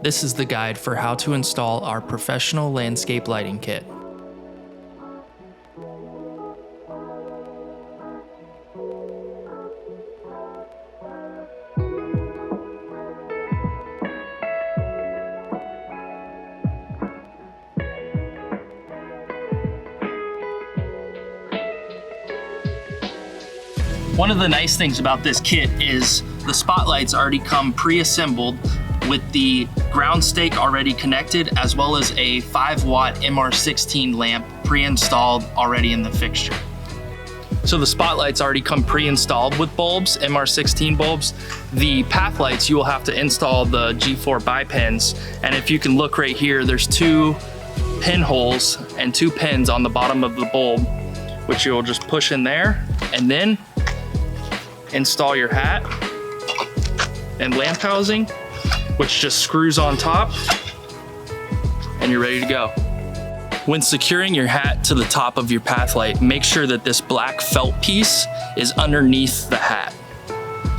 This is the guide for how to install our professional landscape lighting kit. One of the nice things about this kit is the spotlights already come pre-assembled with the ground stake already connected, as well as a 5-watt MR16 lamp pre-installed already in the fixture. So the spotlights already come pre-installed with bulbs, MR16 bulbs. The path lights, you will have to install the G4 bi-pins. And if you can look right here, there's 2 pinholes and 2 pins on the bottom of the bulb, which you'll just push in there and then install your hat and lamp housing, which just screws on top, and you're ready to go. When securing your hat to the top of your path light, make sure that this black felt piece is underneath the hat.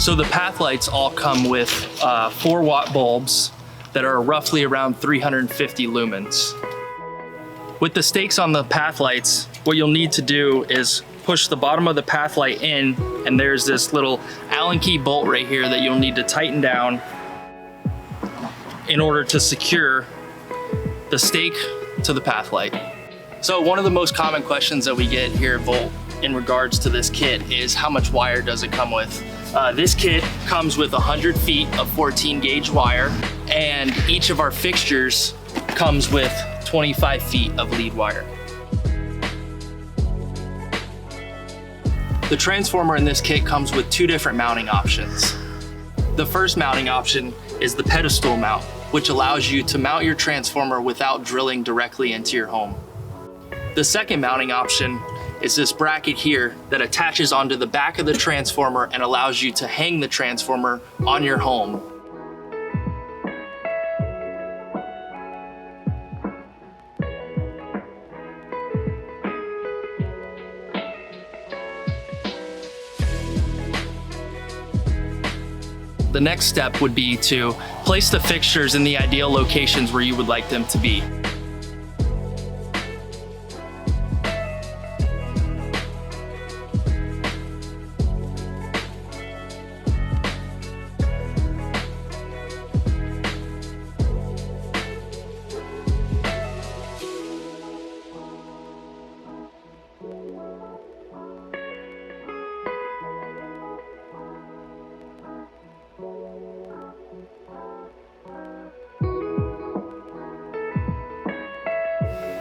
So the path lights all come with 4-watt bulbs that are roughly around 350 lumens. With the stakes on the path lights, what you'll need to do is push the bottom of the path light in, and there's this little Allen key bolt right here that you'll need to tighten down in order to secure the stake to the path light. So one of the most common questions that we get here at Volt in regards to this kit is how much wire does it come with? This kit comes with 100 feet of 14 gauge wire, and each of our fixtures comes with 25 feet of lead wire. The transformer in this kit comes with 2 different mounting options. The first mounting option is the pedestal mount, which allows you to mount your transformer without drilling directly into your home. The second mounting option is this bracket here that attaches onto the back of the transformer and allows you to hang the transformer on your home. The next step would be to place the fixtures in the ideal locations where you would like them to be.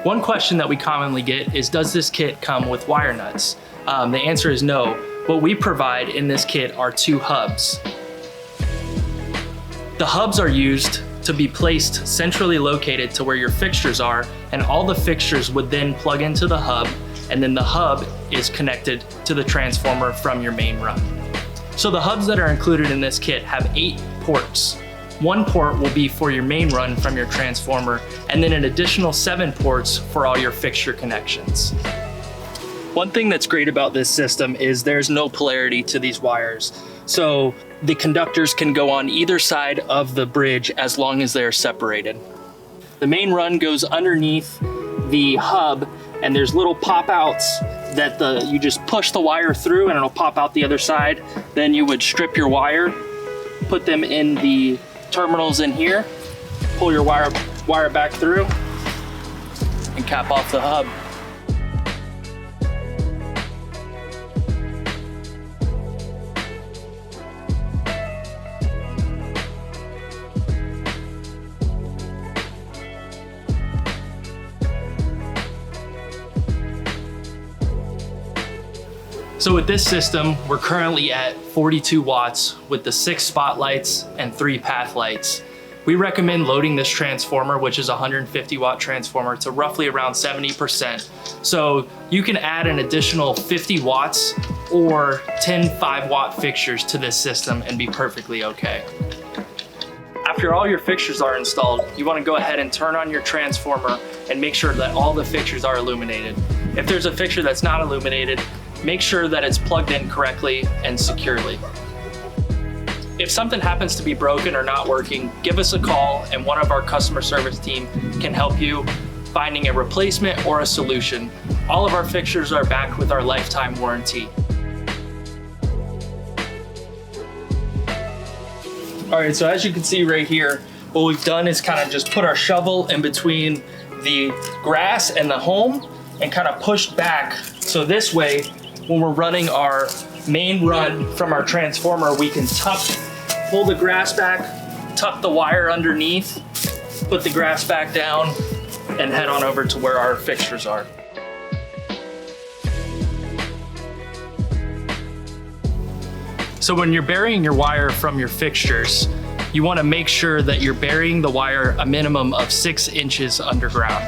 One question that we commonly get is, does this kit come with wire nuts? The answer is no. What we provide in this kit are 2 hubs. The hubs are used to be placed centrally located to where your fixtures are, and all the fixtures would then plug into the hub, and then the hub is connected to the transformer from your main run. So the hubs that are included in this kit have 8 ports. 1 port will be for your main run from your transformer, and then an additional 7 ports for all your fixture connections. One thing that's great about this system is there's no polarity to these wires. So the conductors can go on either side of the bridge as long as they're separated. The main run goes underneath the hub, and there's little pop outs that you just push the wire through and it'll pop out the other side. Then you would strip your wire, put them in the terminals in here, pull your wire back through, and cap off the hub. So with this system, we're currently at 42 watts with the 6 spotlights and 3 path lights. We recommend loading this transformer, which is a 150 watt transformer, to roughly around 70%. So you can add an additional 50 watts or 10 5-watt fixtures to this system and be perfectly okay. After all your fixtures are installed, you want to go ahead and turn on your transformer and make sure that all the fixtures are illuminated. If there's a fixture that's not illuminated, make sure that it's plugged in correctly and securely. If something happens to be broken or not working, give us a call and one of our customer service team can help you finding a replacement or a solution. All of our fixtures are backed with our lifetime warranty. All right, so as you can see right here, what we've done is kind of just put our shovel in between the grass and the home and kind of pushed back. So this way, when we're running our main run from our transformer, we can pull the grass back, tuck the wire underneath, put the grass back down, and head on over to where our fixtures are. So when you're burying your wire from your fixtures, you want to make sure that you're burying the wire a minimum of 6 inches underground.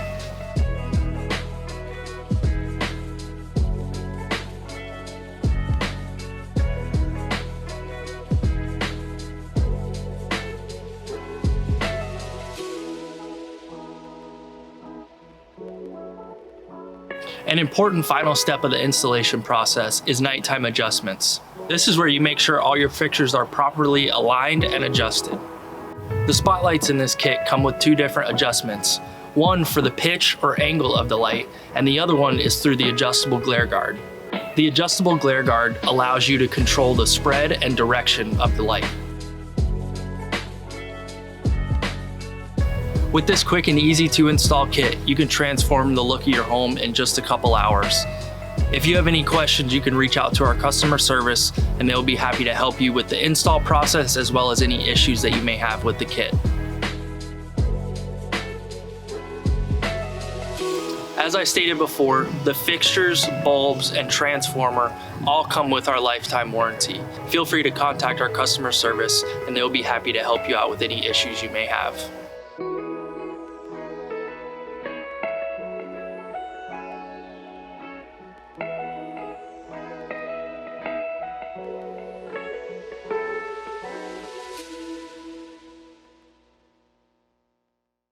An important final step of the installation process is nighttime adjustments. This is where you make sure all your fixtures are properly aligned and adjusted. The spotlights in this kit come with 2 different adjustments. One for the pitch or angle of the light, and the other one is through the adjustable glare guard. The adjustable glare guard allows you to control the spread and direction of the light. With this quick and easy to install kit, you can transform the look of your home in just a couple hours. If you have any questions, you can reach out to our customer service and they'll be happy to help you with the install process as well as any issues that you may have with the kit. As I stated before, the fixtures, bulbs, and transformer all come with our lifetime warranty. Feel free to contact our customer service and they'll be happy to help you out with any issues you may have.